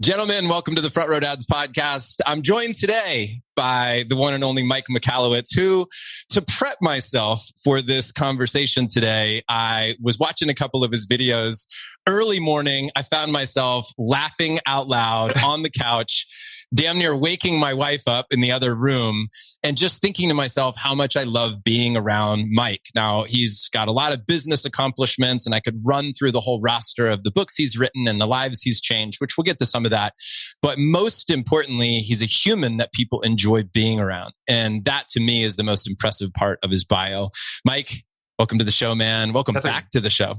Gentlemen, welcome to the Front Row Dads podcast. I'm joined today by the one and only Mike Michalowicz, who, to prep myself for this conversation today, I was watching a couple of his videos. Early morning, I found myself laughing out loud on the couch, damn near waking my wife up in the other room and just thinking to myself how much I love being around Mike. Now, he's got a lot of business accomplishments, and I could run through the whole roster of the books he's written and the lives he's changed, which we'll get to some of that. But most importantly, he's a human that people enjoy being around. And that to me is the most impressive part of his bio. Mike, welcome to the show, man. Welcome back to the show.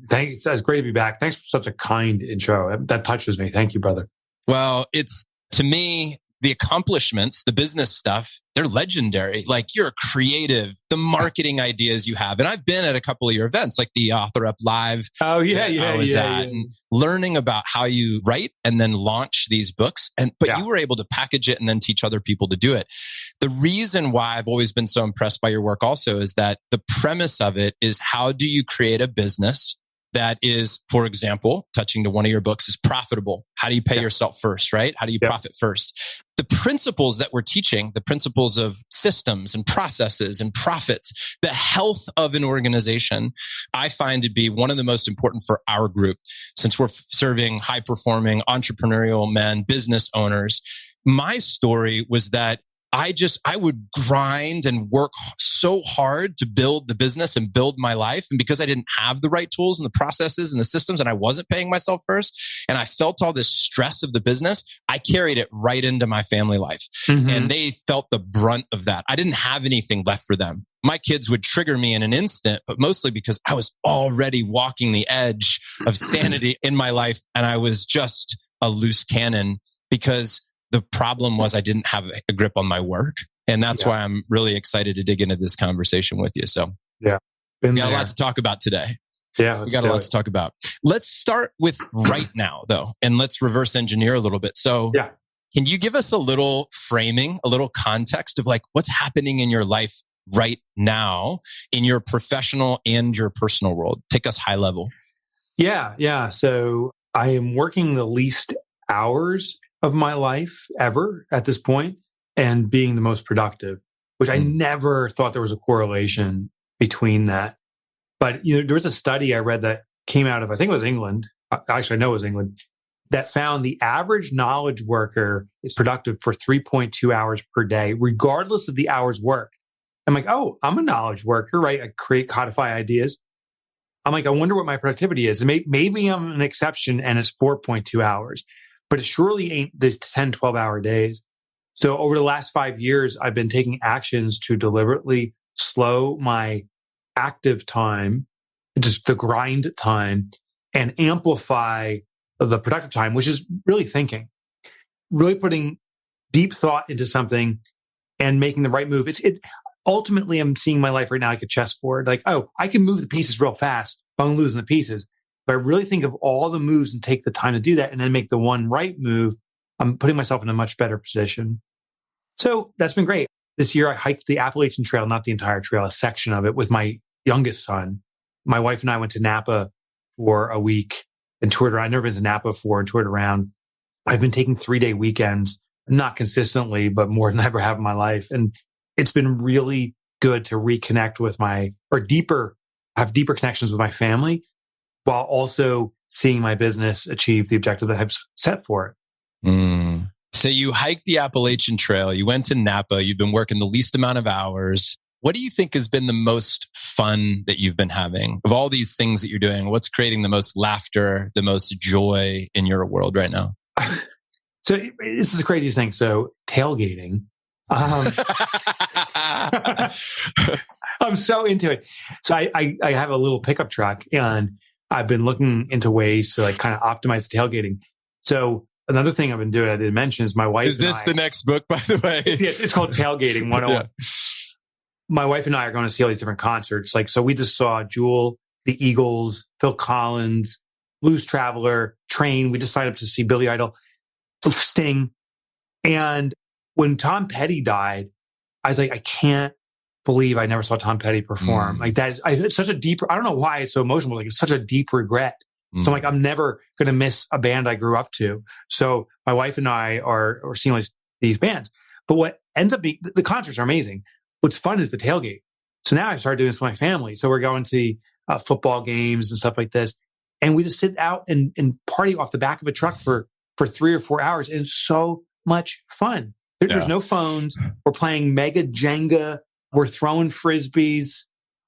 Thanks. It's great to be back. Thanks for such a kind intro. That touches me. Thank you, brother. Well, it's, to me, the accomplishments, the business stuff, they're legendary. Like, you're creative, the marketing ideas you have. And I've been at a couple of your events, like the Author Up Live. Oh, yeah. And learning about how you write and then launch these books. But you were able to package it and then teach other people to do it. The reason why I've always been so impressed by your work also is that the premise of it is, how do you create a business that is, for example, touching to one of your books, is profitable? How do you pay yourself first, right? How do you profit first? The principles that we're teaching, the principles of systems and processes and profits, the health of an organization, I find to be one of the most important for our group, since we're serving high-performing entrepreneurial men, business owners. My story was that I would grind and work so hard to build the business and build my life. And because I didn't have the right tools and the processes and the systems, and I wasn't paying myself first, and I felt all this stress of the business, I carried it right into my family life. Mm-hmm. And they felt the brunt of that. I didn't have anything left for them. My kids would trigger me in an instant, but mostly because I was already walking the edge of sanity in my life. And I was just a loose cannon, because the problem was I didn't have a grip on my work. And that's why I'm really excited to dig into this conversation with you. So we got a lot to talk about today. Yeah, we got a lot to talk about. Let's start with right now, though, and let's reverse engineer a little bit. So can you give us a little framing, a little context of like what's happening in your life right now in your professional and your personal world? Take us high level. Yeah. So I am working the least hours of my life ever at this point, and being the most productive, which I never thought there was a correlation between that. But there was a study I read that came out of, I think it was England. Actually, I know it was England, that found the average knowledge worker is productive for 3.2 hours per day, regardless of the hours worked. I'm like, oh, I'm a knowledge worker, right? I codify ideas. I'm like, I wonder what my productivity is. And maybe I'm an exception and it's 4.2 hours. But it surely ain't these 10, 12-hour days. So over the last 5 years, I've been taking actions to deliberately slow my active time, just the grind time, and amplify the productive time, which is really thinking, really putting deep thought into something and making the right move. Ultimately, I'm seeing my life right now like a chessboard. Like, oh, I can move the pieces real fast, but I'm losing the pieces. But I really think of all the moves and take the time to do that and then make the one right move, I'm putting myself in a much better position. So that's been great. This year, I hiked the Appalachian Trail, not the entire trail, a section of it with my youngest son. My wife and I went to Napa for a week and toured around. I've never been to Napa before and toured around. I've been taking 3-day weekends, not consistently, but more than I ever have in my life. And it's been really good to reconnect with have deeper connections with my family, while also seeing my business achieve the objective that I've set for it. So you hiked the Appalachian Trail, you went to Napa, you've been working the least amount of hours. What do you think has been the most fun that you've been having? Of all these things that you're doing, what's creating the most laughter, the most joy in your world right now? So this is the craziest thing. So tailgating. I'm so into it. So I have a little pickup truck, and I've been looking into ways to like kind of optimize the tailgating. So another thing I've been doing, I didn't mention, is my wife. Is this the next book, by the way? It's called Tailgating 101. My wife and I are going to see all these different concerts. Like, so we just saw Jewel, the Eagles, Phil Collins, Blues Traveler, Train. We just signed up to see Billy Idol, Sting. And when Tom Petty died, I was like, I can't believe I never saw Tom Petty perform. Like that is, it's such a deep, I don't know why it's so emotional. Like it's such a deep regret. So I'm like, I'm never going to miss a band I grew up to. So my wife and I are seeing these bands. But what ends up being, the concerts are amazing. What's fun is the tailgate. So now I started doing this with my family. So we're going to football games and stuff like this. And we just sit out and party off the back of a truck for 3 or 4 hours. And it's so much fun. There's no phones. We're playing mega Jenga. We're throwing Frisbees.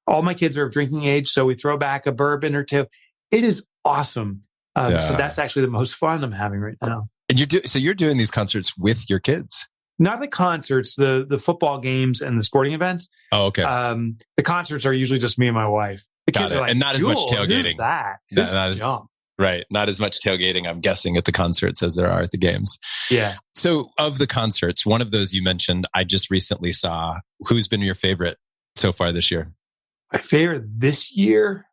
All my kids are of drinking age. So we throw back a bourbon or two. It is awesome. So that's actually the most fun I'm having right now. And you're doing these concerts with your kids? Not the concerts, the football games and the sporting events. Oh, okay. The concerts are usually just me and my wife. The kids are like, and not as much tailgating. Who's that? Right. Not as much tailgating, I'm guessing, at the concerts as there are at the games. Yeah. So of the concerts, one of those you mentioned, I just recently saw. Who's been your favorite so far this year? My favorite this year?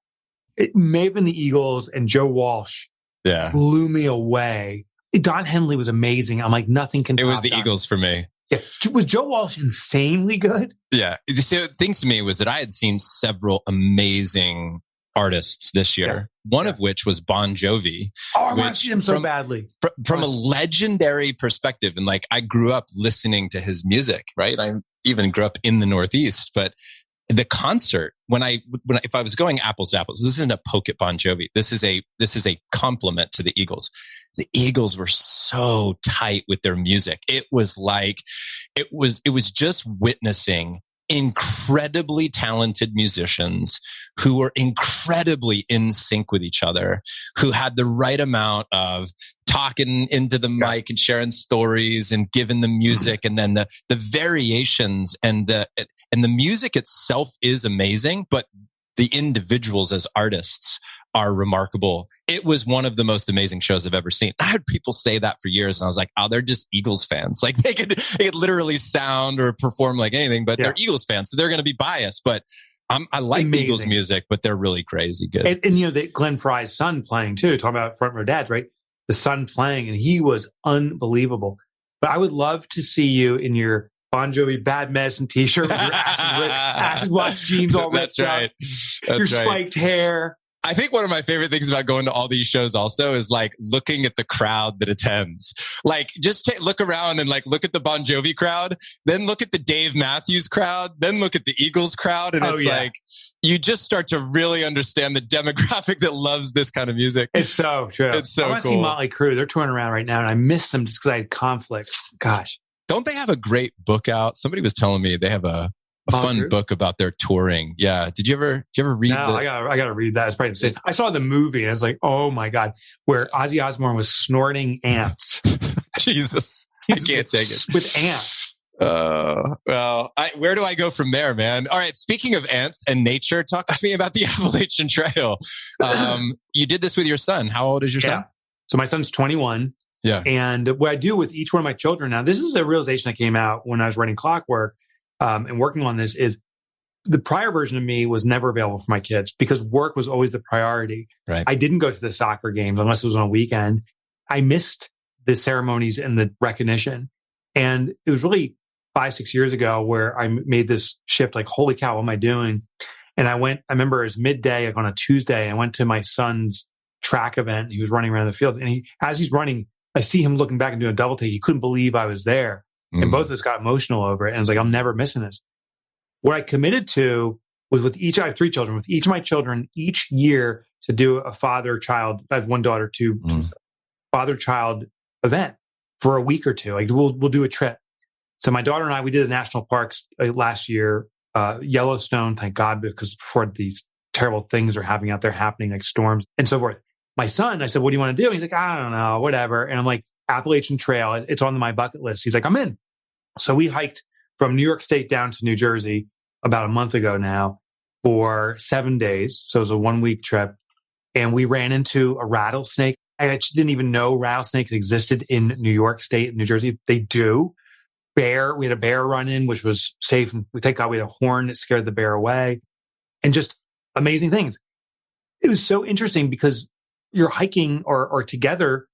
It may have been the Eagles, and Joe Walsh blew me away. Don Henley was amazing. I'm like, nothing can top It was the Don. Eagles for me. Yeah. Was Joe Walsh insanely good? Yeah. So the thing to me was that I had seen several amazing artists this year, one of which was Bon Jovi. Oh, I want to see him so badly. From a legendary perspective, and like I grew up listening to his music, right? I even grew up in the Northeast, but the concert, if I was going apples to apples, this isn't a poke at Bon Jovi. This is a compliment to the Eagles. The Eagles were so tight with their music. It was just witnessing incredibly talented musicians who were incredibly in sync with each other, who had the right amount of talking into the mic and sharing stories and giving the music, and then the variations and the music itself is amazing, but the individuals as artists are remarkable. It was one of the most amazing shows I've ever seen. I heard people say that for years, and I was like, oh, they're just Eagles fans. Like they could literally sound or perform like anything, but they're Eagles fans, so they're going to be biased. But I like Eagles music, but they're really crazy good. And Glenn Fry's son playing too, talking about front row dads, right? The son playing, and he was unbelievable. But I would love to see you in your Bon Jovi Bad Medicine t-shirt with your acid wash jeans all ripped up. Your spiked hair. I think one of my favorite things about going to all these shows also is like looking at the crowd that attends. Like just look around and like look at the Bon Jovi crowd, then look at the Dave Matthews crowd, then look at the Eagles crowd. And like, you just start to really understand the demographic that loves this kind of music. It's so true. It's so cool. I want to see Motley Crue. They're touring around right now, and I missed them just because I had conflict. Gosh. Don't they have a great book out? Somebody was telling me they have a fun book about their touring. Yeah. Did you ever read I gotta read that. It's probably insane. I saw the movie and I was like, oh my God, where Ozzy Osbourne was snorting ants. Jesus. I can't take it. With ants. Well, where do I go from there, man? All right. Speaking of ants and nature, talk to me about the Appalachian Trail. You did this with your son. How old is your son? So my son's 21. Yeah. And what I do with each one of my children now, this is a realization that came out when I was writing Clockwork and working on this, is the prior version of me was never available for my kids because work was always the priority. Right. I didn't go to the soccer games unless it was on a weekend. I missed the ceremonies and the recognition. And it was really 5-6 years ago where I made this shift, like, holy cow, what am I doing? And I remember it was midday, like on a Tuesday, I went to my son's track event. He was running around the field, and as he's running, I see him looking back and doing a double take. He couldn't believe I was there. And both of us got emotional over it. And I was like, I'm never missing this. What I committed to was I have 3 children, with each of my children each year to do a father-child, I have 1 daughter, 2 father-child event for a week or 2. Like we'll do a trip. So my daughter and I, we did the national parks last year, Yellowstone, thank God, because before these terrible things are happening out there, like storms and so forth. My son, I said, what do you want to do? He's like, I don't know, whatever. And I'm like, Appalachian Trail, it's on my bucket list. He's like, I'm in. So we hiked from New York State down to New Jersey about a month ago now for 7 days. So it was a 1-week trip. And we ran into a rattlesnake. I actually didn't even know rattlesnakes existed in New York State and New Jersey. They do. We had a bear run in, which was safe. And thank God we had a horn that scared the bear away. And just amazing things. It was so interesting because you're hiking or together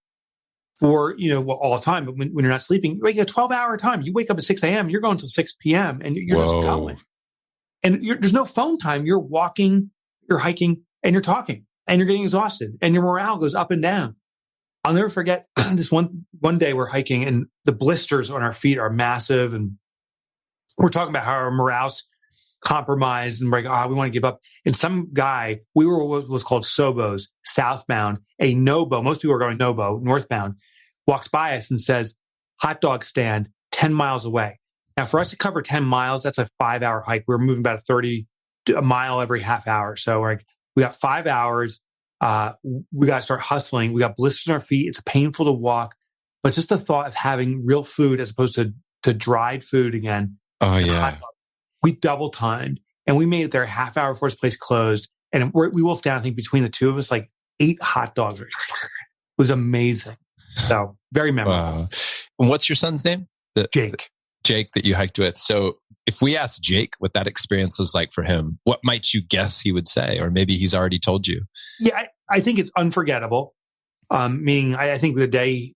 for, all the time. But when you're not sleeping, you wake up a 12-hour time. You wake up at 6 a.m., you're going till 6 p.m. and you're just going. And there's no phone time. You're walking, you're hiking, and you're talking. and you're getting exhausted and your morale goes up and down. I'll never forget this one day we're hiking and the blisters on our feet are massive. And we're talking about how our morale's compromised and we're like, we want to give up. And some guy, we were what was called Sobos, southbound, a Nobo, most people are going Nobo, northbound, walks by us and says, hot dog stand 10 miles away. Now, for us to cover 10 miles, that's a 5-hour hike. We're moving about a mile every half hour. So we're like, we got 5 hours. We got to start hustling. We got blisters on our feet. It's painful to walk, but just the thought of having real food as opposed to dried food again. Oh yeah. We double timed and we made it there a half hour before this place closed. And we wolfed down, I think between the two of us, like 8 hot dogs. It was amazing. So very memorable. Wow. And what's your son's name? Jake that you hiked with. So if we asked Jake what that experience was like for him, what might you guess he would say? Or maybe he's already told you. Yeah, I think it's unforgettable. Meaning, I think the day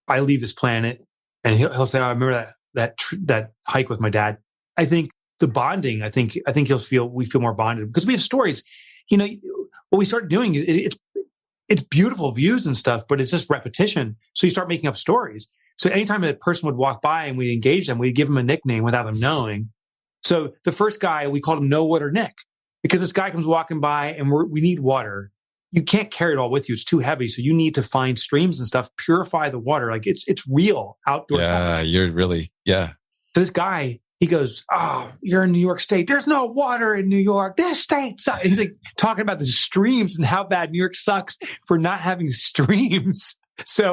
I leave this planet, and he'll say, "I remember that hike with my dad." I think the bonding. I think we feel more bonded because we have stories. You know, what we start doing it's beautiful views and stuff, but it's just repetition. So you start making up stories. So anytime a person would walk by and we engage them, we'd give them a nickname without them knowing. So the first guy, we called him No Water Nick because this guy comes walking by and we need water. You can't carry it all with you. It's too heavy. So you need to find streams and stuff, purify the water. Like it's real outdoor stuff. Yeah, you're really, yeah. So this guy, he goes, "Oh, you're in New York State. There's no water in New York. This state sucks." And he's like talking about the streams and how bad New York sucks for not having streams. So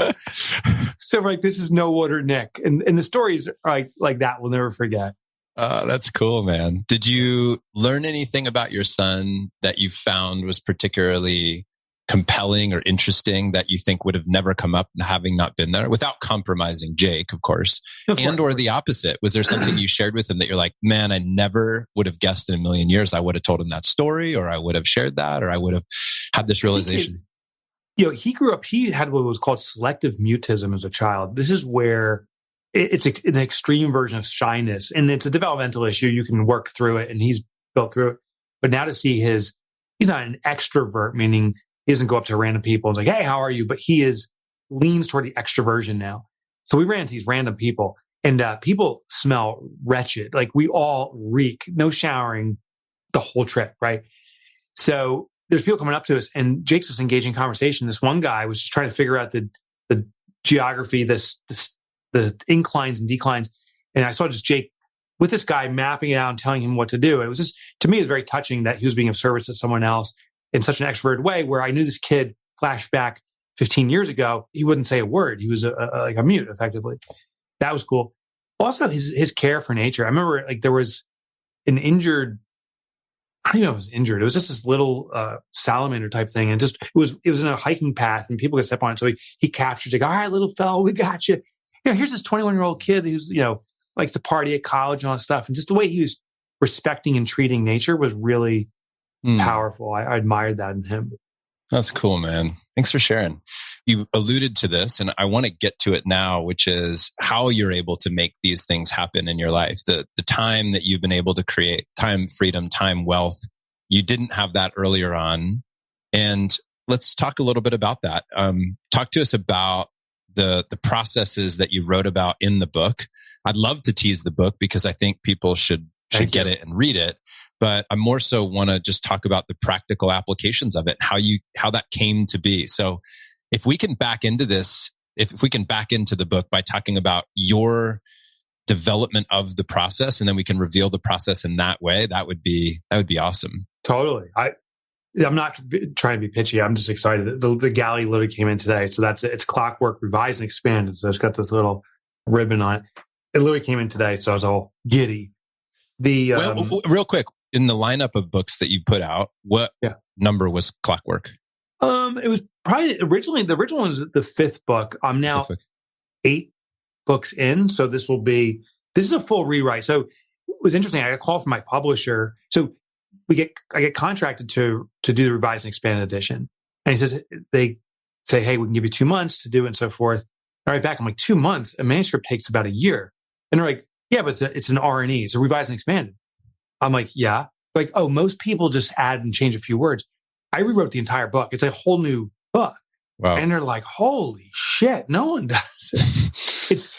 we're like, this is No Water Nick. And the stories are like that we'll never forget. That's cool, man. Did you learn anything about your son that you found was particularly compelling or interesting that you think would have never come up having not been there without compromising Jake, of course, or the opposite? Was there something you shared with him that you're like, man, I never would have guessed in a million years I would have told him that story, or I would have shared that, or I would have had this realization? He grew up, he had what was called selective mutism as a child. This is where it's an extreme version of shyness, and it's a developmental issue. You can work through it, and he's built through it. But now to see he's not an extrovert, meaning he doesn't go up to random people and like, "Hey, how are you?" But he leans toward the extroversion now. So we ran into these random people, and people smell wretched. Like we all reek. No showering the whole trip, right? So there's people coming up to us, and Jake's just engaging conversation. This one guy was just trying to figure out the geography, the inclines and declines. And I saw just Jake with this guy mapping it out and telling him what to do. It was just, to me, it was very touching that he was being of service to someone else in such an extroverted way, where I knew this kid flashback 15 years ago, he wouldn't say a word. He was like a mute, effectively. That was cool. Also, his care for nature. I remember like there was an injured, I don't know if it was injured. It was just this little salamander type thing. And just it was in a hiking path and people could step on it. So he captured it. All right, little fellow, we got you. Here's this 21-year-old kid who's, likes to party at college and all that stuff. And just the way he was respecting and treating nature was really powerful. I admired that in him. That's cool, man. Thanks for sharing. You alluded to this, and I want to get to it now, which is how you're able to make these things happen in your life. The time that you've been able to create, time, freedom, time, wealth. You didn't have that earlier on. And let's talk a little bit about that. Talk to us about the processes that you wrote about in the book. I'd love to tease the book because I think people should get it and read it. But I more so want to just talk about the practical applications of it, how that came to be. So if we can back into this, if we can back into the book by talking about your development of the process, and then we can reveal the process in that way, that would be awesome. Totally. I'm not trying to be pitchy. I'm just excited. The galley literally came in today. So it's Clockwork revised and expanded. So it's got this little ribbon on it. It literally came in today. So I was all giddy. Real quick, in the lineup of books that you put out, what number was Clockwork? It was probably the original one was the 5th book. I'm now 8 books in. So this is a full rewrite. So it was interesting. I got a call from my publisher. So I get contracted to do the revised and expanded edition. And they say, "Hey, we can give you 2 months to do it," and so forth. I write back, I'm like, 2 months? A manuscript takes about a year. And they're like, "Yeah, but it's an R&E. It's a revised and expanded." I'm like, "Yeah." They're like, "Oh, most people just add and change a few words." I rewrote the entire book. It's a whole new book. Wow. And they're like, holy shit, no one does it.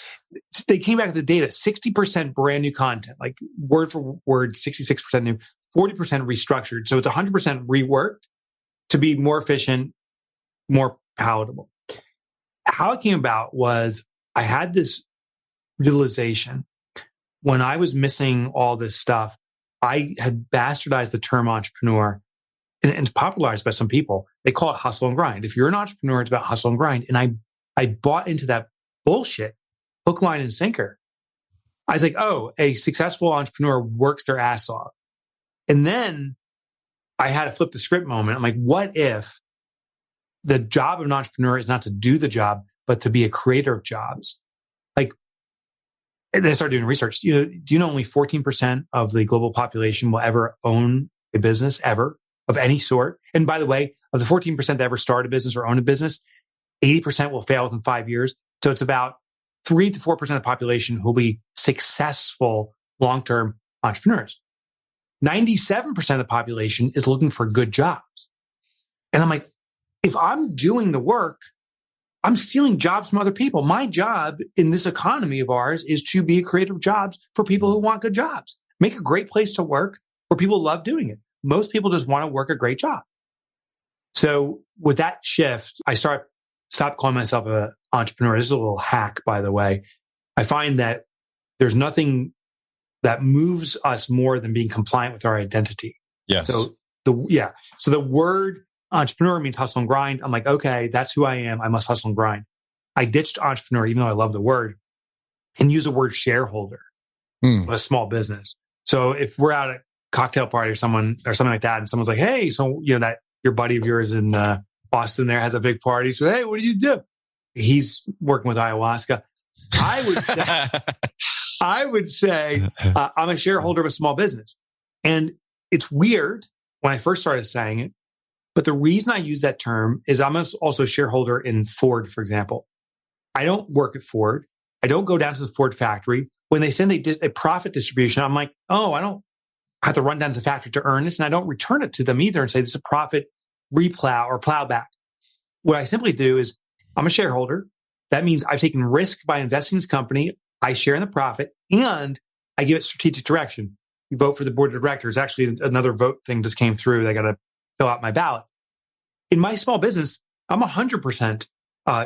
They came back with the data, 60% brand new content, like word for word, 66% new, 40% restructured. So it's 100% reworked to be more efficient, more palatable. How it came about was I had this realization when I was missing all this stuff. I had bastardized the term entrepreneur, and it's popularized by some people. They call it hustle and grind. If you're an entrepreneur, it's about hustle and grind. And I bought into that bullshit, hook, line, and sinker. I was like, oh, a successful entrepreneur works their ass off. And then I had a flip the script moment. I'm like, what if the job of an entrepreneur is not to do the job, but to be a creator of jobs? Like, and then I started doing research. Do you know only 14% of the global population will ever own a business ever of any sort? And by the way, of the 14% that ever start a business or own a business, 80% will fail within 5 years. So it's about 3 to 4% of the population who will be successful long-term entrepreneurs. 97% of the population is looking for good jobs. And I'm like, if I'm doing the work, I'm stealing jobs from other people. My job in this economy of ours is to be a creator of jobs for people who want good jobs. Make a great place to work where people love doing it. Most people just want to work a great job. So with that shift, I stopped calling myself an entrepreneur. This is a little hack, by the way. I find that there's nothing that moves us more than being compliant with our identity. Yes. So the word entrepreneur means hustle and grind. I'm like, okay, that's who I am. I must hustle and grind. I ditched entrepreneur, even though I love the word, and use the word shareholder of a small business. So if we're out at a cocktail party or something like that, and someone's like, hey, so that your buddy of yours in Boston there has a big party. So, hey, what do you do? He's working with ayahuasca. I would say I'm a shareholder of a small business. And it's weird when I first started saying it, but the reason I use that term is I'm also a shareholder in Ford, for example. I don't work at Ford. I don't go down to the Ford factory. When they send a profit distribution, I'm like, oh, I don't have to run down to the factory to earn this. And I don't return it to them either and say, this is a profit replow or plowback. What I simply do is I'm a shareholder. That means I've taken risk by investing in this company. I share in the profit and I give it strategic direction. You vote for the board of directors. Actually, another vote thing just came through. I got to fill out my ballot. In my small business, I'm 100%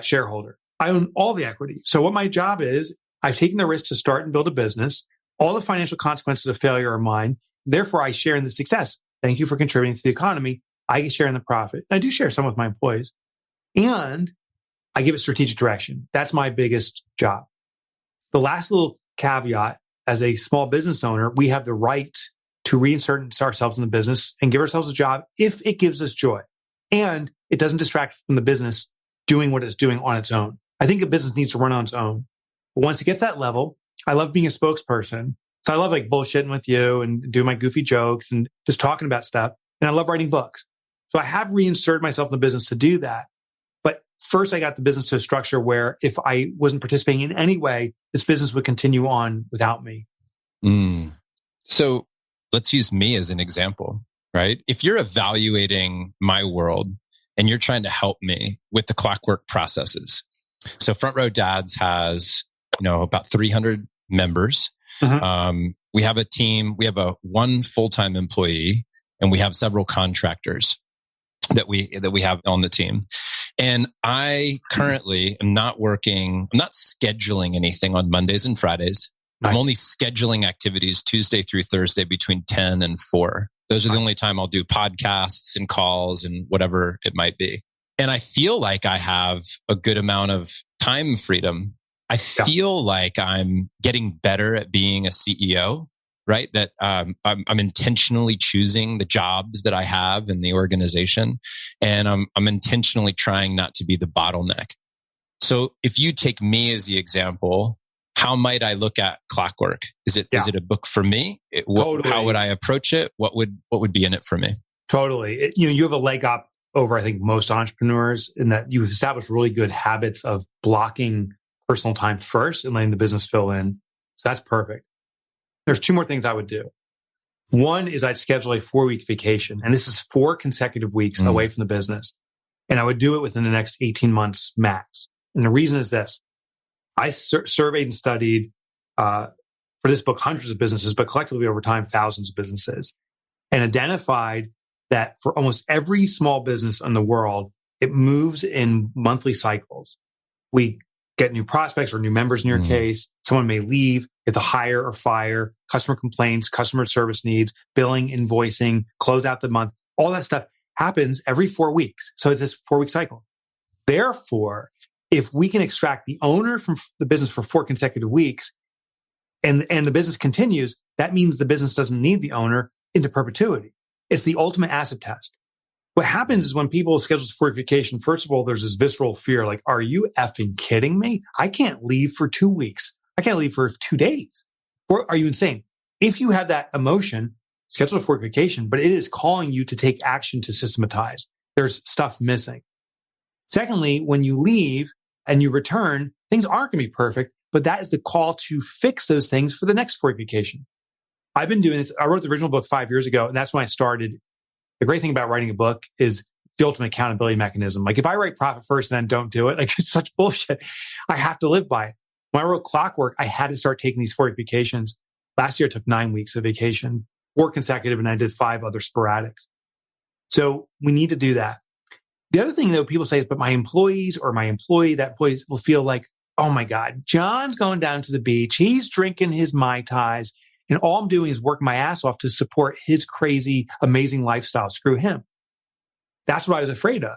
shareholder. I own all the equity. So what my job is, I've taken the risk to start and build a business. All the financial consequences of failure are mine. Therefore, I share in the success. Thank you for contributing to the economy. I share in the profit. I do share some with my employees. And I give it strategic direction. That's my biggest job. The last little caveat, as a small business owner, we have the right to reinsert ourselves in the business and give ourselves a job if it gives us joy. And it doesn't distract from the business doing what it's doing on its own. I think a business needs to run on its own. But once it gets that level, I love being a spokesperson. So I love like bullshitting with you and doing my goofy jokes and just talking about stuff. And I love writing books. So I have reinserted myself in the business to do that. But first, I got the business to a structure where if I wasn't participating in any way, this business would continue on without me. So let's use me as an example, right? If you're evaluating my world and you're trying to help me with the Clockwork processes. So Front Row Dads has, about 300 members. We have a team. We have one full-time employee, and we have several contractors that we have on the team. And I currently am not scheduling anything on Mondays and Fridays. Nice. I'm only scheduling activities Tuesday through Thursday between 10 and 4. Those are the only time I'll do podcasts and calls and whatever it might be. And I feel like I have a good amount of time freedom. I feel like I'm getting better at being a CEO, right? That I'm intentionally choosing the jobs that I have in the organization, and I'm intentionally trying not to be the bottleneck. So if you take me as the example, how might I look at Clockwork? Is it a book for me? Totally. How would I approach it? What would be in it for me? Totally. You have a leg up over, I think, most entrepreneurs in that you've established really good habits of blocking personal time first and letting the business fill in. So that's perfect. There's 2 more things I would do. One is I'd schedule a 4-week vacation. And this is 4 consecutive weeks away from the business. And I would do it within the next 18 months max. And the reason is this. I surveyed and studied for this book hundreds of businesses, but collectively over time, thousands of businesses, and identified that for almost every small business in the world, it moves in monthly cycles. We get new prospects or new members in your case. Someone may leave, you have to hire or fire, customer complaints, customer service needs, billing, invoicing, close out the month. All that stuff happens every 4 weeks. So it's this 4-week cycle. Therefore, if we can extract the owner from the business for 4 consecutive weeks and the business continues, that means the business doesn't need the owner into perpetuity. It's the ultimate acid test. What happens is when people schedule for vacation, first of all, there's this visceral fear, like, are you effing kidding me? I can't leave for 2 weeks. I can't leave for 2 days. Or are you insane? If you have that emotion, schedule for vacation, but it is calling you to take action to systematize. There's stuff missing. Secondly, when you leave and you return, things aren't going to be perfect, but that is the call to fix those things for the next 4-week vacation. I've been doing this. I wrote the original book 5 years ago, and that's when I started. The great thing about writing a book is the ultimate accountability mechanism. Like if I write profit first and then don't do it, like it's such bullshit. I have to live by it. When I wrote Clockwork, I had to start taking these 4-week vacations. Last year, I took 9 weeks of vacation, 4 consecutive, and I did 5 other sporadics. So we need to do that. The other thing, though, people say is, but my employees or my employee, that employees will feel like, oh my God, John's going down to the beach. He's drinking his Mai Tais. And all I'm doing is working my ass off to support his crazy, amazing lifestyle. Screw him. That's what I was afraid of.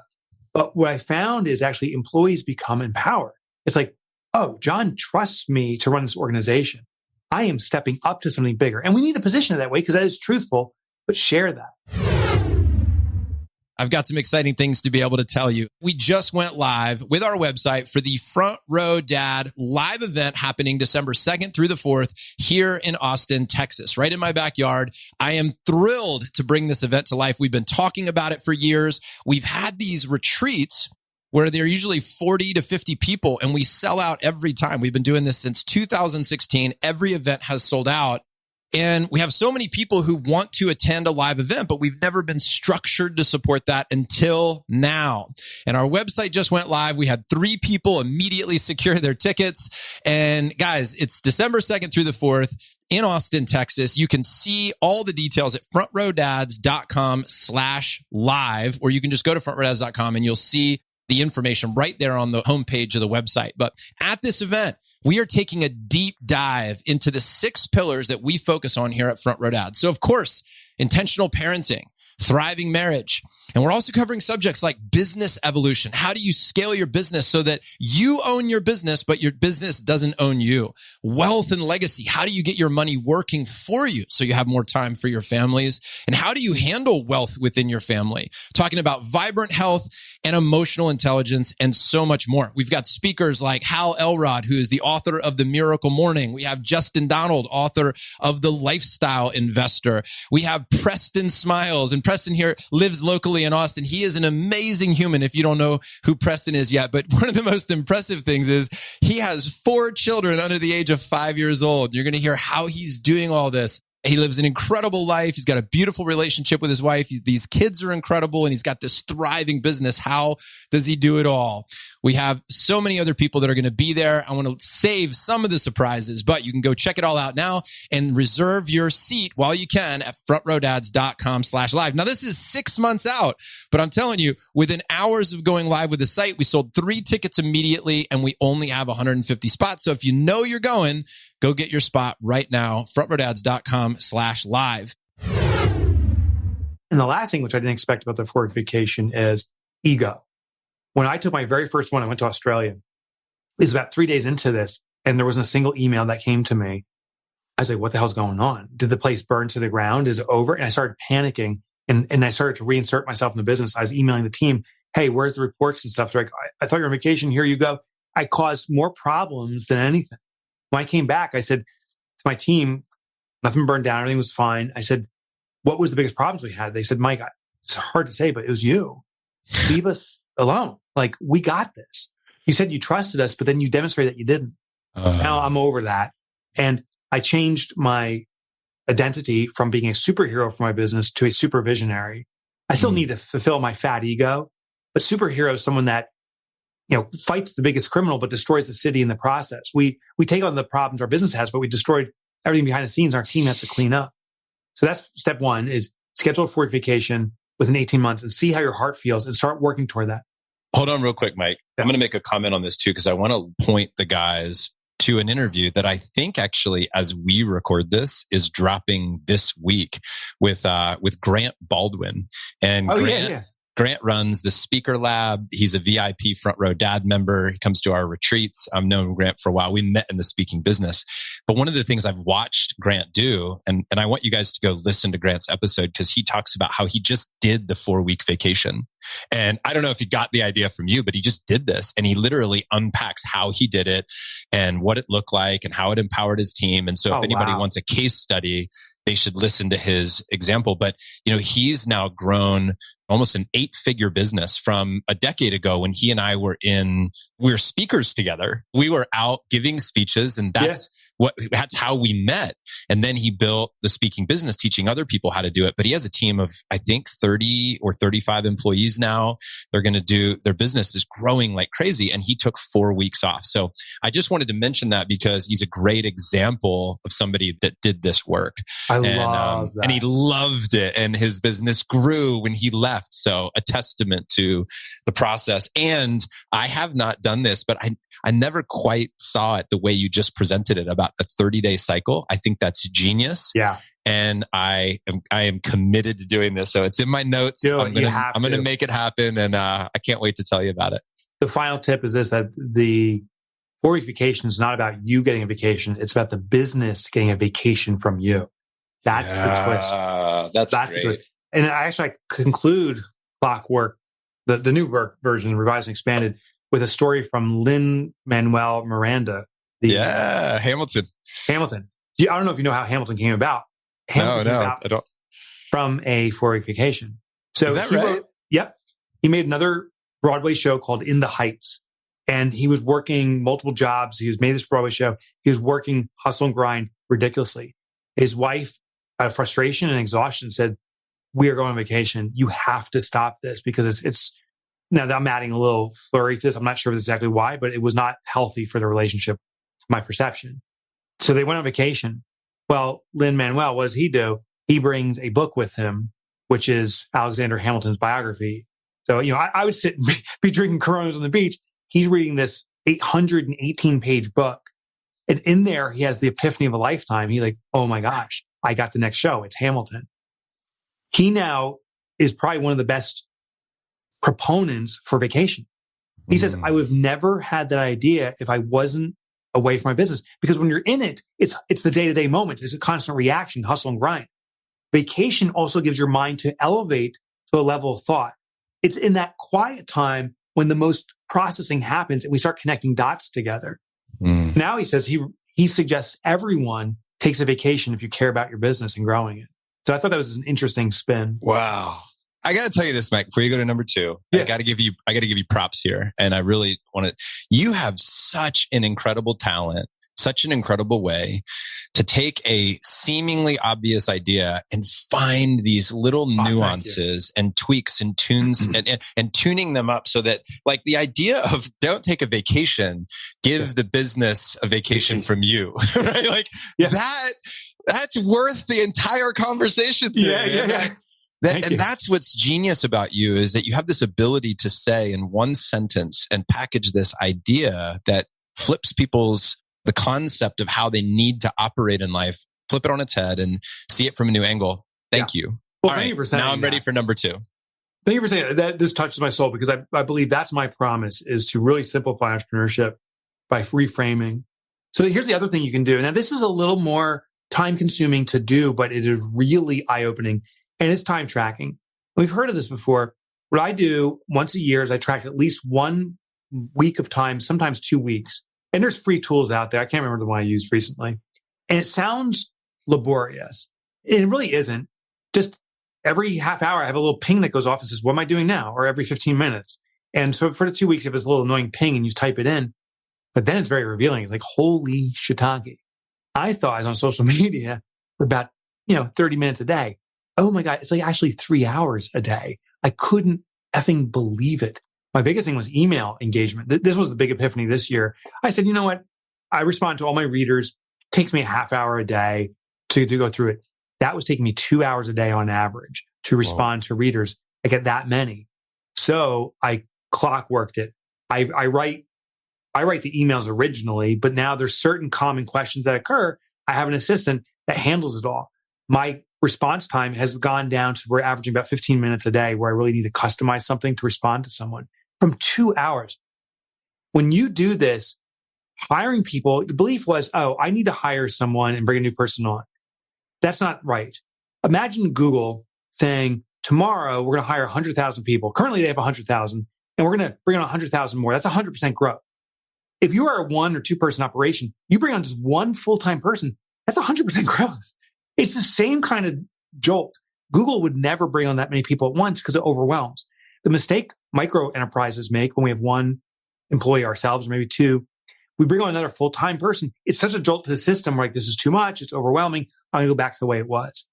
But what I found is actually employees become empowered. It's like, oh, John trusts me to run this organization. I am stepping up to something bigger. And we need to position it that way because that is truthful, but share that. I've got some exciting things to be able to tell you. We just went live with our website for the Front Row Dad live event happening December 2nd through the 4th here in Austin, Texas, right in my backyard. I am thrilled to bring this event to life. We've been talking about it for years. We've had these retreats where there are usually 40 to 50 people and we sell out every time. We've been doing this since 2016. Every event has sold out. And we have so many people who want to attend a live event, but we've never been structured to support that until now. And our website just went live. We had 3 people immediately secure their tickets. And guys, it's December 2nd through the 4th in Austin, Texas. You can see all the details at frontrowdads.com/live, or you can just go to frontrowdads.com and you'll see the information right there on the homepage of the website. But at this event, we are taking a deep dive into the 6 pillars that we focus on here at Front Row Dads. So of course, intentional parenting, thriving marriage. And we're also covering subjects like business evolution. How do you scale your business so that you own your business, but your business doesn't own you? Wealth and legacy. How do you get your money working for you so you have more time for your families? And how do you handle wealth within your family? Talking about vibrant health and emotional intelligence and so much more. We've got speakers like Hal Elrod, who is the author of The Miracle Morning. We have Justin Donald, author of The Lifestyle Investor. We have Preston Smiles, and Preston here lives locally in Austin. He is an amazing human if you don't know who Preston is yet. But one of the most impressive things is he has 4 children under the age of 5 years old. You're going to hear how he's doing all this. He lives an incredible life. He's got a beautiful relationship with his wife. These kids are incredible, and he's got this thriving business. How does he do it all? We have so many other people that are going to be there. I want to save some of the surprises, but you can go check it all out now and reserve your seat while you can at frontrowdads.com/live. Now, this is 6 months out, but I'm telling you, within hours of going live with the site, we sold 3 tickets immediately, and we only have 150 spots. So if you know you're going, go get your spot right now, frontrowdads.com/live. And the last thing, which I didn't expect about the 4-week vacation, is ego. When I took my very first one, I went to Australia. It was about 3 days into this, and there wasn't a single email that came to me. I was like, what the hell's going on? Did the place burn to the ground? Is it over? And I started panicking, and I started to reinsert myself in the business. I was emailing the team, hey, where's the reports and stuff? They're like, I thought you were on vacation. Here you go. I caused more problems than anything. When I came back, I said to my team, nothing burned down. Everything was fine. I said, what was the biggest problems we had? They said, Mike, it's hard to say, but it was you. Leave us alone. Like, we got this. You said you trusted us, but then you demonstrated that you didn't. Now I'm over that. And I changed my identity from being a superhero for my business to a supervisionary. I still need to fulfill my fat ego, but superhero is someone that, fights the biggest criminal, but destroys the city in the process. We take on the problems our business has, but we destroyed everything behind the scenes our team has to clean up. So that's step one, is schedule a 4-week vacation within 18 months and see how your heart feels and start working toward that. Hold on real quick, Mike. Yeah. I'm going to make a comment on this too, because I want to point the guys to an interview that I think actually, as we record this, is dropping this week with Grant Baldwin. And Grant runs the Speaker Lab. He's a VIP front row dad member. He comes to our retreats. I've known Grant for a while. We met in the speaking business. But one of the things I've watched Grant do, and I want you guys to go listen to Grant's episode, because he talks about how he just did the 4-week vacation. And I don't know if he got the idea from you, but he just did this. And he literally unpacks how he did it and what it looked like and how it empowered his team. And so if anybody wants a case study, they should listen to his example. But, he's now grown almost an 8-figure business from a decade ago when he and I we were speakers together. We were out giving speeches, and that's how we met. And then he built the speaking business, teaching other people how to do it. But he has a team of, I think, 30 or 35 employees now. They're going to do, their business is growing like crazy. And he took 4 weeks off. So I just wanted to mention that because he's a great example of somebody that did this work. I love that. And he loved it. And his business grew when he left. So a testament to the process. And I have not done this, but I never quite saw it the way you just presented it about the 30-day cycle. I think that's genius. Yeah. And I am committed to doing this. So it's in my notes. I'm going to make it happen. And I can't wait to tell you about it. The final tip is this, that the 4-week vacation is not about you getting a vacation. It's about the business getting a vacation from you. That's the twist. That's great. The twist. And I conclude Clockwork, the new version, revised and expanded, with a story from Lin-Manuel Miranda. Hamilton. I don't know if you know how Hamilton came about. I don't. From a 4-week vacation. So is that right? He made another Broadway show called In the Heights. And he was working multiple jobs. He was made this Broadway show. He was working hustle and grind ridiculously. His wife, out of frustration and exhaustion, said, "We are going on vacation. You have to stop this," because it's now I'm adding a little flurry to this. I'm not sure exactly why, but it was not healthy for the relationship, my perception. So they went on vacation. Well, Lin-Manuel, what does he do? He brings a book with him, which is Alexander Hamilton's biography. So, I would sit and be drinking Coronas on the beach. He's reading this 818-page book. And in there, he has the epiphany of a lifetime. He's like, oh my gosh, I got the next show. It's Hamilton. He now is probably one of the best proponents for vacation. He says, I would have never had that idea if I wasn't away from my business. Because when you're in it, it's the day-to-day moments. It's a constant reaction, hustle and grind. Vacation also gives your mind to elevate to a level of thought. It's in that quiet time when the most processing happens and we start connecting dots together. Now he says he suggests everyone takes a vacation if you care about your business and growing it. So I thought that was an interesting spin. Wow. I got to tell you this, Mike, before you go to number 2, I got to give you props here. And I really want to, you have such an incredible talent, such an incredible way to take a seemingly obvious idea and find these little nuances and tweaks and tunes and tuning them up so that, like, the idea of don't take a vacation, give the business a vacation from you, right? Like that's worth the entire conversation today. That's what's genius about you, is that you have this ability to say in one sentence and package this idea that flips the concept of how they need to operate in life, flip it on its head and see it from a new angle. Thank you. Well, thank you for saying now I'm ready for number 2. Thank you for saying that. This touches my soul because I believe that's my promise, is to really simplify entrepreneurship by reframing. So here's the other thing you can do. Now, this is a little more time consuming to do, but it is really eye-opening. And it's time tracking. We've heard of this before. What I do once a year is I track at least 1 week of time, sometimes 2 weeks. And there's free tools out there. I can't remember the one I used recently. And it sounds laborious. It really isn't. Just every half hour, I have a little ping that goes off and says, what am I doing now? Or every 15 minutes. And so for the 2 weeks, if it's a little annoying ping and you type it in, but then it's very revealing. It's like, holy shiitake. I thought I was on social media for about 30 minutes a day. Oh my God, it's like actually 3 hours a day. I couldn't effing believe it. My biggest thing was email engagement. This was the big epiphany this year. I said, you know what? I respond to all my readers. It takes me a half hour a day to go through it. That was taking me 2 hours a day on average to respond to readers. I get that many. So I clockworked it. I write the emails originally, but now there's certain common questions that occur. I have an assistant that handles it all. My response time has gone down to we're averaging about 15 minutes a day where I really need to customize something to respond to someone from 2 hours. When you do this, hiring people, the belief was, I need to hire someone and bring a new person on. That's not right. Imagine Google saying, tomorrow we're going to hire 100,000 people. Currently they have 100,000 and we're going to bring on 100,000 more. That's 100% growth. If you are a 1 or 2 person operation, you bring on just one full-time person, that's 100% growth. It's the same kind of jolt. Google would never bring on that many people at once because it overwhelms. The mistake micro enterprises make when we have 1 employee ourselves, or maybe 2, we bring on another full-time person. It's such a jolt to the system. We're like, this is too much. It's overwhelming. I'm going to go back to the way it was.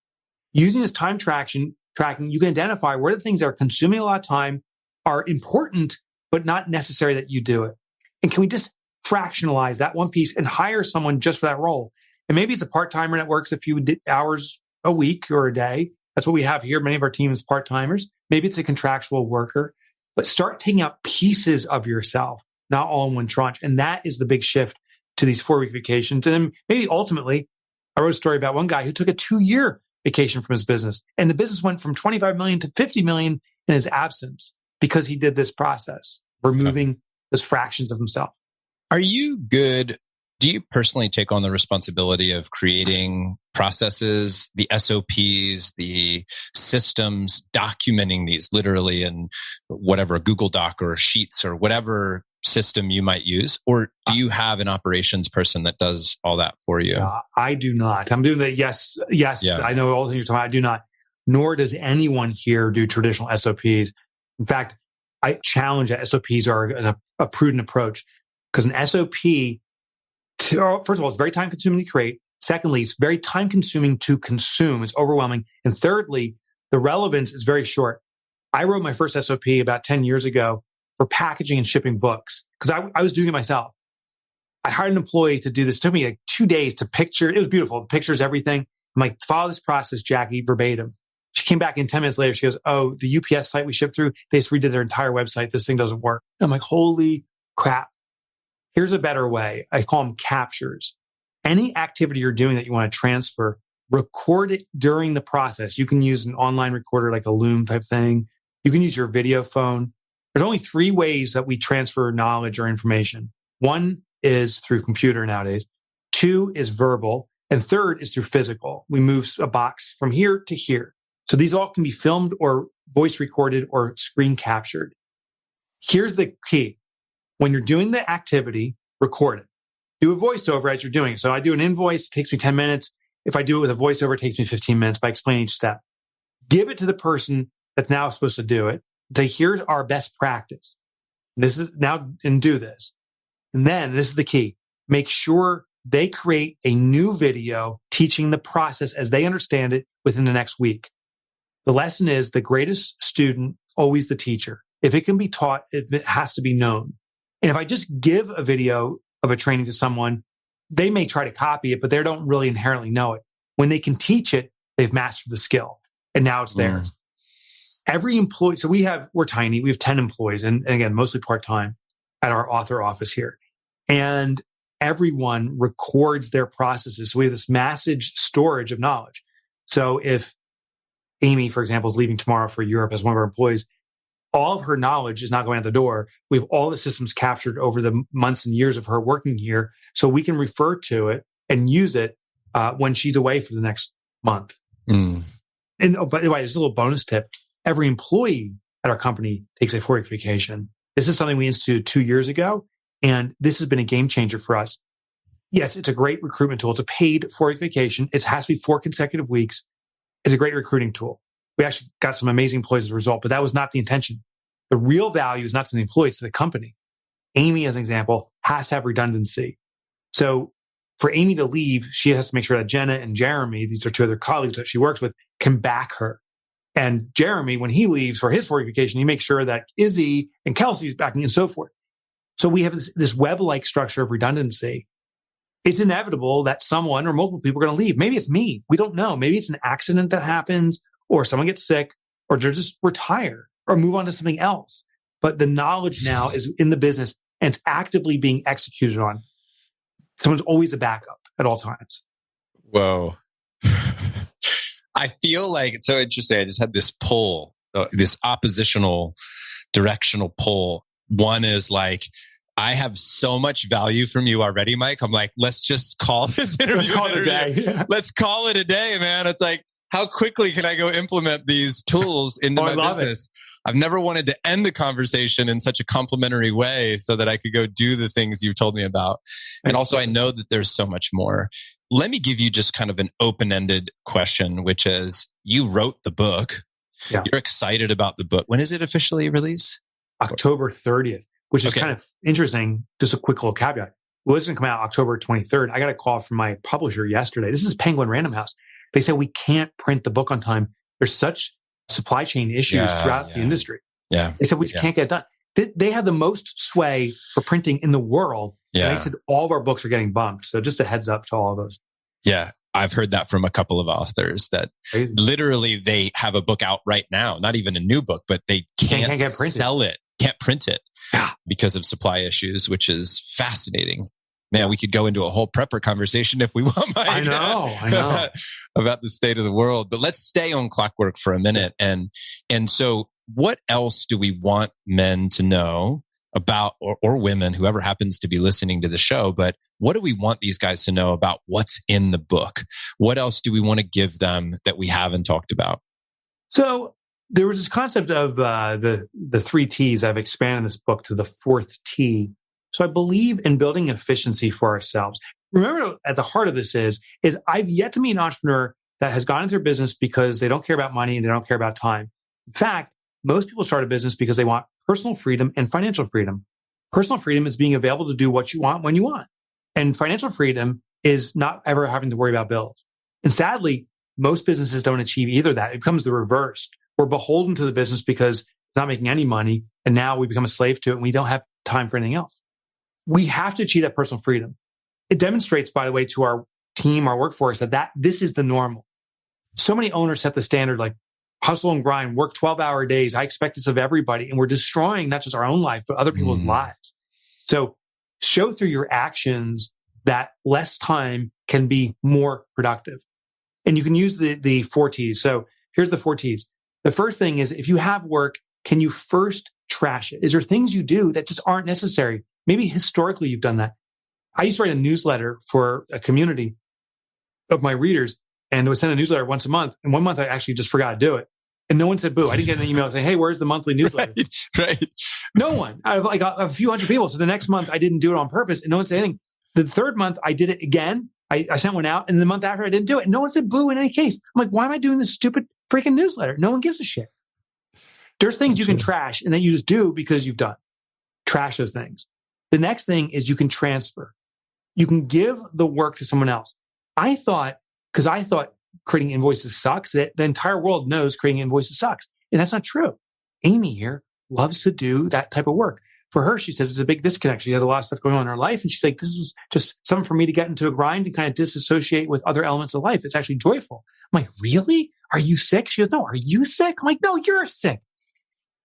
Using this time tracking, you can identify where the things that are consuming a lot of time are important, but not necessary that you do it. And can we just fractionalize that one piece and hire someone just for that role? And maybe it's a part-timer that works a few hours a week or a day. That's what we have here. Many of our teams part-timers. Maybe it's a contractual worker, but start taking out pieces of yourself, not all in one tranche. And that is the big shift to these 4-week vacations. And then maybe ultimately, I wrote a story about one guy who took a 2-year vacation from his business. And the business went from 25 million to 50 million in his absence because he did this process, removing those fractions of himself. Are you good? Do you personally take on the responsibility of creating processes, the SOPs, the systems, documenting these literally in whatever, Google Doc or Sheets or whatever system you might use? Or do you have an operations person that does all that for you? I do not. I'm doing the yes. Yeah. I know all the things you're talking about. I do not. Nor does anyone here do traditional SOPs. In fact, I challenge that SOPs are a prudent approach because an SOP, first of all, it's very time consuming to create. Secondly, it's very time consuming to consume. It's overwhelming. And thirdly, the relevance is very short. I wrote my first SOP about 10 years ago for packaging and shipping books because I was doing it myself. I hired an employee to do this. It took me like 2 days to picture. It was beautiful. The pictures, everything. I'm like, follow this process, Jackie, verbatim. She came back in 10 minutes later. She goes, the UPS site we shipped through, they just redid their entire website. This thing doesn't work. I'm like, holy crap. Here's a better way. I call them captures. Any activity you're doing that you want to transfer, record it during the process. You can use an online recorder like a Loom type thing. You can use your video phone. There's only 3 ways that we transfer knowledge or information. 1 is through computer nowadays. 2 is verbal. And 3rd is through physical. We move a box from here to here. So these all can be filmed or voice recorded or screen captured. Here's the key. When you're doing the activity, record it. Do a voiceover as you're doing it. So I do an invoice, it takes me 10 minutes. If I do it with a voiceover, it takes me 15 minutes by explaining each step. Give it to the person that's now supposed to do it. Say, here's our best practice. This is now, and do this. And then this is the key. Make sure they create a new video teaching the process as they understand it within the next week. The lesson is the greatest student, always the teacher. If it can be taught, it has to be known. And if I just give a video of a training to someone, they may try to copy it, but they don't really inherently know it. When they can teach it, they've mastered the skill and now it's theirs. Every employee, so we're tiny. We have 10 employees and again, mostly part-time at our author office here. And everyone records their processes. So we have this massive storage of knowledge. So if Amy, for example, is leaving tomorrow for Europe as one of our employees, all of her knowledge is not going out the door. We have all the systems captured over the months and years of her working here. So we can refer to it and use it when she's away for the next month. And by the way, there's a little bonus tip. Every employee at our company takes a 4-week vacation. This is something we instituted 2 years ago. And this has been a game changer for us. Yes, it's a great recruitment tool. It's a paid 4-week vacation. It has to be 4 consecutive weeks. It's a great recruiting tool. We actually got some amazing employees as a result, but that was not the intention. The real value is not to the employee, it's to the company. Amy, as an example, has to have redundancy. So for Amy to leave, she has to make sure that Jenna and Jeremy, these are two other colleagues that she works with, can back her. And Jeremy, when he leaves for his 4-week vacation, he makes sure that Izzy and Kelsey is backing and so forth. So we have this web-like structure of redundancy. It's inevitable that someone or multiple people are going to leave. Maybe it's me. We don't know. Maybe it's an accident that happens, or someone gets sick, or they're just retire or move on to something else. But the knowledge now is in the business and it's actively being executed on. Someone's always a backup at all times. Whoa. I feel like it's so interesting. I just had this pull, this oppositional directional pull. One is like, I have so much value from you already, Mike. I'm like, let's just call this interview. Let's call it a day. Yeah. Let's call it a day, man. It's like, how quickly can I go implement these tools into my business? I've never wanted to end the conversation in such a complimentary way so that I could go do the things you've told me about. And also, I know that there's so much more. Let me give you just kind of an open-ended question, which is, you wrote the book. Yeah. You're excited about the book. When is it officially released? October 30th, which is kind of interesting. Just a quick little caveat. Well, it's going to come out October 23rd. I got a call from my publisher yesterday. This is Penguin Random House. They said, we can't print the book on time. There's such supply chain issues throughout the industry. Yeah. They said, we just can't get it done. They have the most sway for printing in the world. Yeah. And they said, all of our books are getting bumped. So just a heads up to all of those. Yeah. I've heard that from a couple of authors that literally they have a book out right now, not even a new book, but they can't sell it, can't print it because of supply issues, which is fascinating. Man, we could go into a whole prepper conversation if we want, Mike. I know. About the state of the world. But let's stay on Clockwork for a minute. And so what else do we want men to know about, or women, whoever happens to be listening to the show, but what do we want these guys to know about what's in the book? What else do we want to give them that we haven't talked about? So there was this concept of the 3 T's. I've expanded this book to the 4th T. So I believe in building efficiency for ourselves. Remember, at the heart of this is I've yet to meet an entrepreneur that has gone into their business because they don't care about money and they don't care about time. In fact, most people start a business because they want personal freedom and financial freedom. Personal freedom is being available to do what you want when you want. And financial freedom is not ever having to worry about bills. And sadly, most businesses don't achieve either that. It becomes the reverse. We're beholden to the business because it's not making any money. And now we become a slave to it and we don't have time for anything else. We have to achieve that personal freedom. It demonstrates, by the way, to our team, our workforce, that this is the normal. So many owners set the standard like hustle and grind, work 12-hour days. I expect this of everybody. And we're destroying not just our own life, but other people's lives. So show through your actions that less time can be more productive. And you can use the 4 T's. So here's the 4 T's. The first thing is, if you have work, can you first trash it? Is there things you do that just aren't necessary? Maybe historically you've done that. I used to write a newsletter for a community of my readers and would send a newsletter once a month. And one month I actually just forgot to do it. And no one said boo. I didn't get an email saying, hey, where's the monthly newsletter? Right. No one. I have like a few hundred people. So the next month I didn't do it on purpose and no one said anything. The third month I did it again. I sent one out and the month after I didn't do it. And no one said boo in any case. I'm like, why am I doing this stupid freaking newsletter? No one gives a shit. There's things you can trash and that you just do because you've done. Trash those things. The next thing is you can transfer. You can give the work to someone else. I thought creating invoices sucks, that the entire world knows creating invoices sucks. And that's not true. Amy here loves to do that type of work. For her, she says it's a big disconnect. She has a lot of stuff going on in her life. And she's like, this is just something for me to get into a grind and kind of disassociate with other elements of life. It's actually joyful. I'm like, really? Are you sick? She goes, no, are you sick? I'm like, no, you're sick.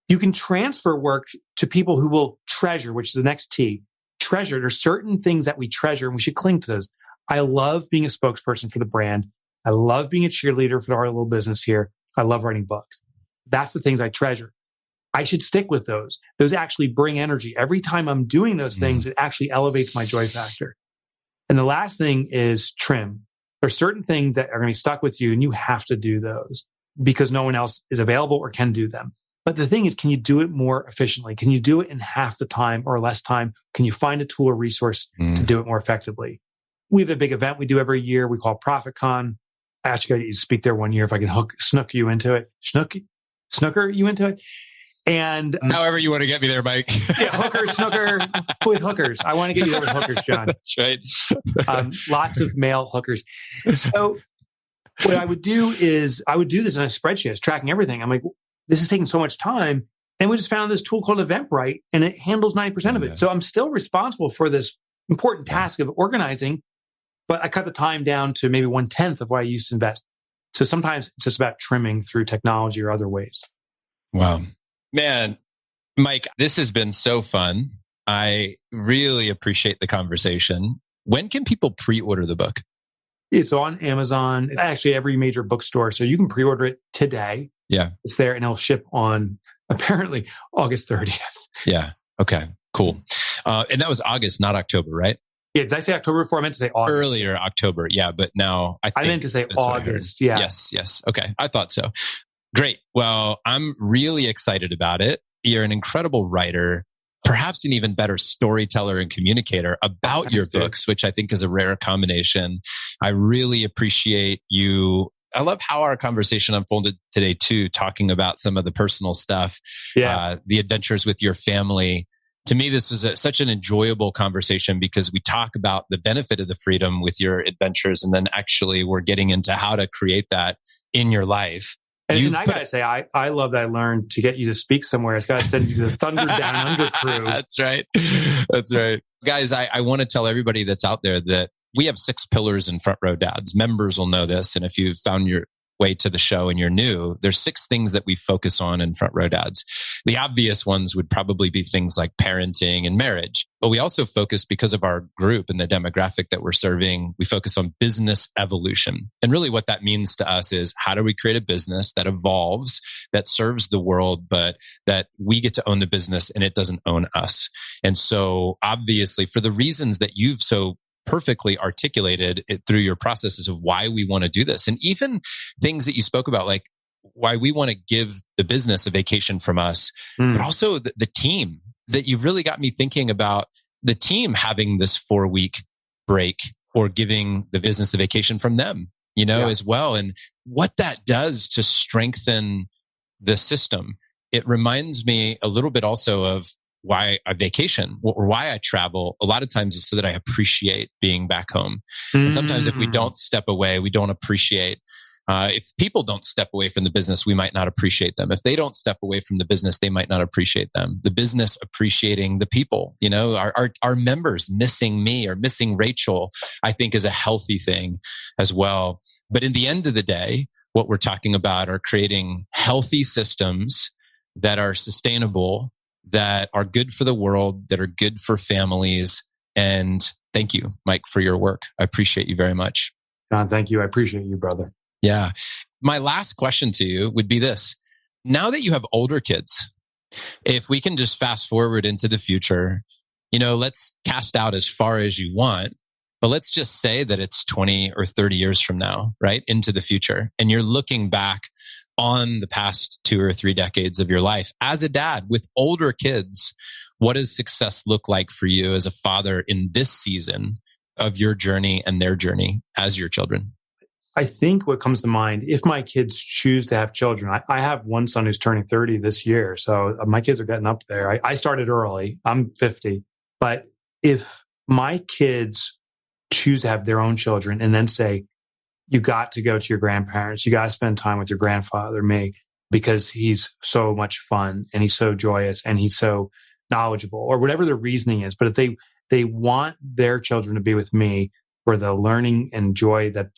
You can transfer work to people who will treasure, which is the next T. Treasure. There's certain things that we treasure and we should cling to those. I love being a spokesperson for the brand. I love being a cheerleader for our little business here. I love writing books. That's the things I treasure. I should stick with those. Those actually bring energy. Every time I'm doing those things, it actually elevates my joy factor. And the last thing is trim. There's certain things that are going to be stuck with you and you have to do those because no one else is available or can do them. But the thing is, can you do it more efficiently? Can you do it in half the time or less time? Can you find a tool or resource to do it more effectively? We have a big event we do every year. We call ProfitCon. I actually got you to speak there one year if I can snook you into it. Snooker you into it? And however you want to get me there, Mike. Yeah, hooker, snooker with hookers. I want to get you there with hookers, John. That's right. Lots of male hookers. So what I would do is I would do this in a spreadsheet. I was tracking everything. I'm like, this is taking so much time. And we just found this tool called Eventbrite, and it handles 90% of it. So I'm still responsible for this important task of organizing, but I cut the time down to maybe 1/10 of what I used to invest. So sometimes it's just about trimming through technology or other ways. Wow. Man, Mike, this has been so fun. I really appreciate the conversation. When can people pre-order the book? It's on Amazon, actually every major bookstore. So you can pre-order it today. Yeah. It's there and it'll ship on apparently August 30th. Yeah. Okay, cool. And that was August, not October, right? Yeah. Did I say October before? I meant to say August. Earlier October. Yeah. But now I meant to say August. Yeah. Yes. Okay. I thought so. Great. Well, I'm really excited about it. You're an incredible writer, perhaps an even better storyteller and communicator about your books, which I think is a rare combination. I really appreciate you. I love how our conversation unfolded today too, talking about some of the personal stuff, the adventures with your family. To me, this is such an enjoyable conversation because we talk about the benefit of the freedom with your adventures, and then actually we're getting into how to create that in your life. And I got to say, I love that I learned to get you to speak somewhere. It's got to send you to the Thunder Down Under crew. That's right. That's right. Guys, I want to tell everybody that's out there that we have 6 pillars in Front Row Dads. Members will know this. And if you've found your way to the show and you're new, there's 6 things that we focus on in Front Row Dads. The obvious ones would probably be things like parenting and marriage. But we also focus, because of our group and the demographic that we're serving, we focus on business evolution. And really what that means to us is, how do we create a business that evolves, that serves the world, but that we get to own the business and it doesn't own us? And so obviously, for the reasons that you've so perfectly articulated it through your processes of why we want to do this, and even things that you spoke about, like why we want to give the business a vacation from us, but also the team, that you've really got me thinking about the team having this 4-week break, or giving the business a vacation from them, as well. And what that does to strengthen the system. It reminds me a little bit also of why I vacation or why I travel. A lot of times is so that I appreciate being back home. And sometimes if we don't step away, we don't appreciate. If people don't step away from the business, we might not appreciate them. If they don't step away from the business, they might not appreciate them. The business appreciating the people, our members missing me or missing Rachel, I think is a healthy thing as well. But in the end of the day, what we're talking about are creating healthy systems that are sustainable, that are good for the world, that are good for families. And thank you, Mike, for your work. I appreciate you very much. John, thank you. I appreciate you, brother. Yeah. My last question to you would be this. Now that you have older kids, if we can just fast forward into the future, let's cast out as far as you want, but let's just say that it's 20 or 30 years from now, right? Into the future. And you're looking back on the past 2 or 3 decades of your life as a dad with older kids. What does success look like for you as a father in this season of your journey and their journey as your children? I think what comes to mind, if my kids choose to have children, I have one son who's turning 30 this year. So my kids are getting up there. I started early. I'm 50. But if my kids choose to have their own children and then say, you got to go to your grandparents, you got to spend time with your grandfather, me, because he's so much fun and he's so joyous and he's so knowledgeable, or whatever the reasoning is. But if they want their children to be with me for the learning and joy that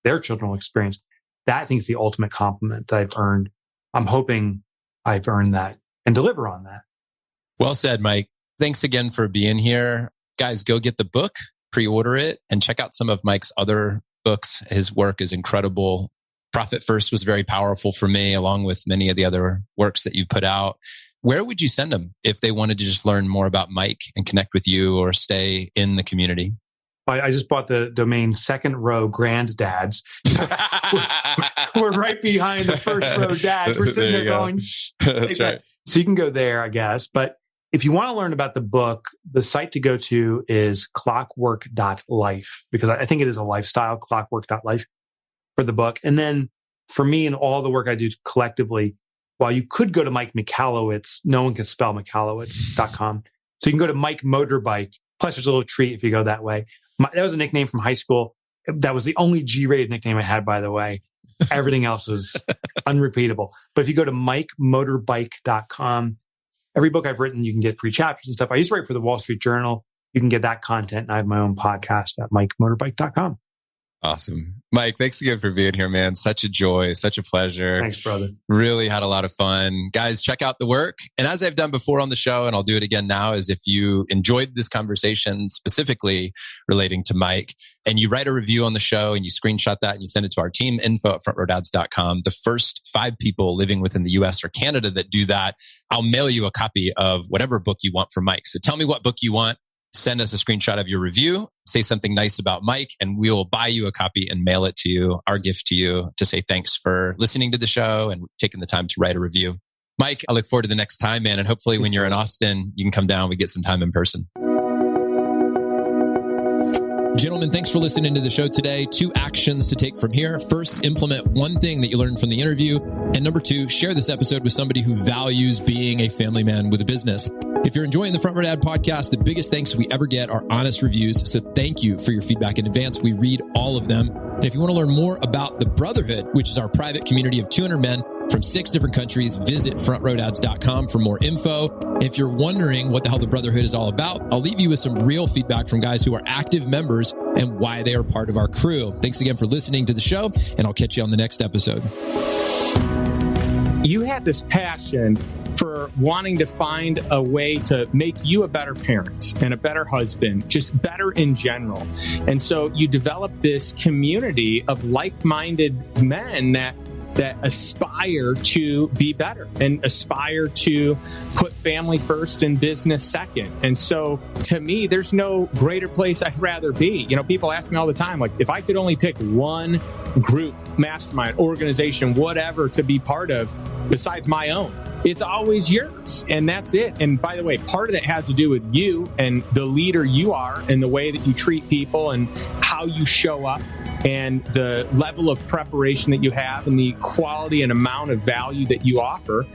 their children will experience, that I think is the ultimate compliment that I've earned. I'm hoping I've earned that and deliver on that. Well said, Mike. Thanks again for being here. Guys, go get the book, pre-order it, and check out some of Mike's other books. His work is incredible. Profit First was very powerful for me, along with many of the other works that you put out. Where would you send them if they wanted to just learn more about Mike and connect with you or stay in the community? I just bought the domain Second Row Granddads. We're right behind the First Row Dads. We're sitting there going, That's right. So you can go there, I guess. But if you want to learn about the book, the site to go to is clockwork.life, because I think it is a lifestyle, clockwork.life for the book. And then for me and all the work I do collectively, Well, you could go to Mike Michalowicz. No one can spell Michalowicz.com. So you can go to Mike Motorbike. Plus, there's a little treat if you go that way. That was a nickname from high school. That was the only G-rated nickname I had, by the way. Everything else was unrepeatable. But if you go to MikeMotorbike.com, every book I've written, you can get free chapters and stuff. I used to write for the Wall Street Journal. You can get that content. And I have my own podcast at MikeMotorbike.com. Awesome. Mike, thanks again for being here, man. Such a joy, such a pleasure. Thanks, brother. Really had a lot of fun. Guys, check out the work. And as I've done before on the show, and I'll do it again now, is if you enjoyed this conversation specifically relating to Mike, and you write a review on the show and you screenshot that and you send it to our team, info@frontrowdads.com. The first 5 people living within the US or Canada that do that, I'll mail you a copy of whatever book you want from Mike. So tell me what book you want. Send us a screenshot of your review, say something nice about Mike, and we will buy you a copy and mail it to you, our gift to you, to say thanks for listening to the show and taking the time to write a review. Mike, I look forward to the next time, man. And hopefully when you're in Austin, you can come down, we get some time in person. Gentlemen, thanks for listening to the show today. 2 actions to take from here. First, implement one thing that you learned from the interview. And number 2, share this episode with somebody who values being a family man with a business. If you're enjoying the Front Row Dad podcast, the biggest thanks we ever get are honest reviews. So thank you for your feedback in advance. We read all of them. And if you want to learn more about the Brotherhood, which is our private community of 200 men from 6 different countries, visit frontrowdads.com for more info. If you're wondering what the hell the Brotherhood is all about, I'll leave you with some real feedback from guys who are active members and why they are part of our crew. Thanks again for listening to the show, and I'll catch you on the next episode. You had this passion for wanting to find a way to make you a better parent and a better husband, just better in general. And so you developed this community of like-minded men that aspire to be better and aspire to put family first and business second. And so to me, there's no greater place I'd rather be. You know, people ask me all the time, like, if I could only pick one group, mastermind, organization, whatever to be part of besides my own, it's always yours. And that's it. And by the way, part of that has to do with you and the leader you are and the way that you treat people and how you show up and the level of preparation that you have and the quality and amount of value that you offer.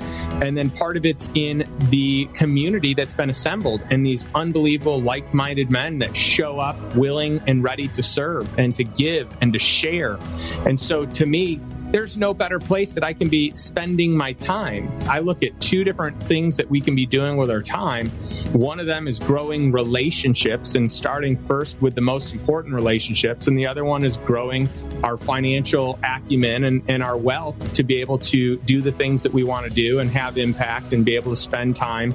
And then part of it's in the community that's been assembled and these unbelievable like-minded men that show up willing and ready to serve and to give and to share. And so to me, there's no better place that I can be spending my time. I look at 2 different things that we can be doing with our time. One of them is growing relationships and starting first with the most important relationships. And the other one is growing our financial acumen and our wealth to be able to do the things that we want to do and have impact and be able to spend time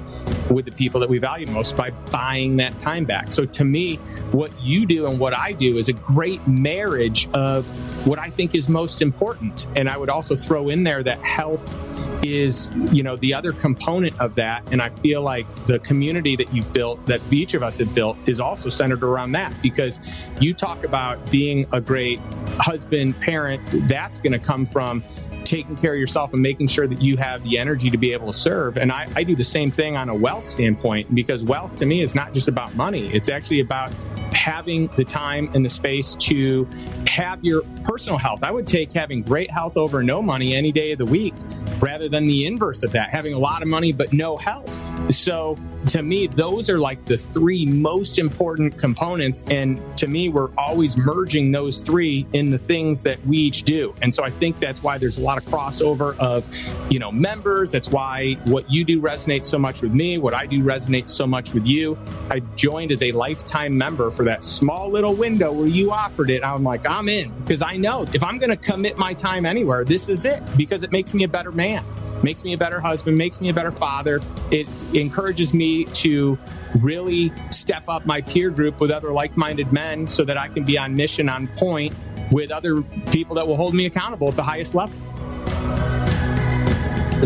with the people that we value most by buying that time back. So to me, what you do and what I do is a great marriage of what I think is most important. And I would also throw in there that health is, you know, the other component of that. And I feel like the community that you've built, that each of us have built, is also centered around that. Because you talk about being a great husband, parent, that's going to come from taking care of yourself and making sure that you have the energy to be able to serve. And I do the same thing on a wealth standpoint, because wealth to me is not just about money. It's actually about having the time and the space to have your personal health. I would take having great health over no money any day of the week, rather than the inverse of that, having a lot of money but no health. So to me, those are like the 3 most important components. And to me, we're always merging those 3 in the things that we each do. And so I think that's why there's a lot of crossover of, you know, members. That's why what you do resonates so much with me. What I do resonates so much with you. I joined as a lifetime member for that small little window where you offered it. I'm like, I'm in, because I know if I'm going to commit my time anywhere, this is it, because it makes me a better man, makes me a better husband, makes me a better father. It encourages me to really step up my peer group with other like-minded men so that I can be on mission, on point with other people that will hold me accountable at the highest level.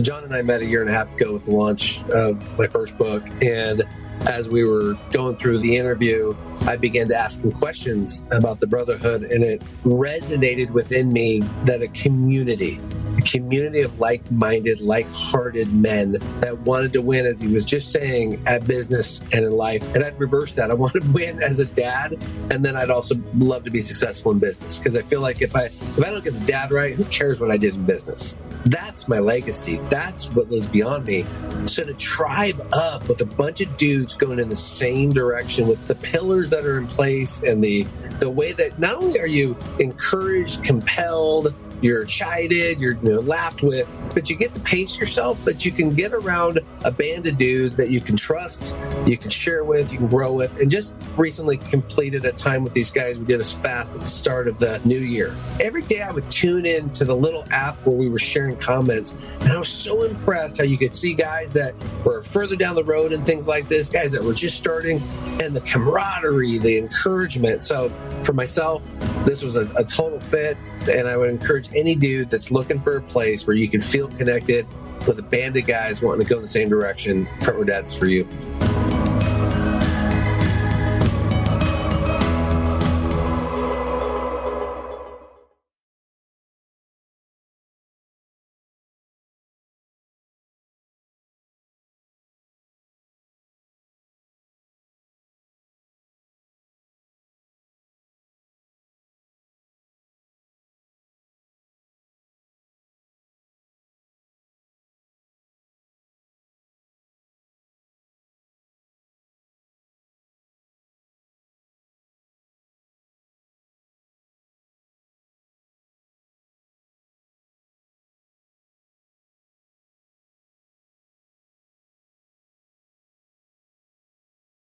John and I met a year and a half ago with the launch of my first book. And as we were going through the interview, I began to ask him questions about the Brotherhood, and it resonated within me that a community a community of like-minded, like-hearted men that wanted to win, as he was just saying, at business and in life. And I'd reverse that. I want to win as a dad, and then I'd also love to be successful in business, because I feel like if I don't get the dad right, who cares what I did in business? That's my legacy. That's what lives beyond me. So to tribe up with a bunch of dudes going in the same direction with the pillars that are in place and the way that not only are you encouraged, compelled, you're chided, you're laughed with, but you get to pace yourself, but you can get around a band of dudes that you can trust, you can share with, you can grow with. And just recently completed a time with these guys. We did this fast at the start of the new year. Every day I would tune in to the little app where we were sharing comments, and I was so impressed how you could see guys that were further down the road and things like this, guys that were just starting, and the camaraderie, the encouragement. So for myself, this was a total fit, and I would encourage any dude that's looking for a place where you can feel connected with a band of guys wanting to go in the same direction. Front Row Dads is for you.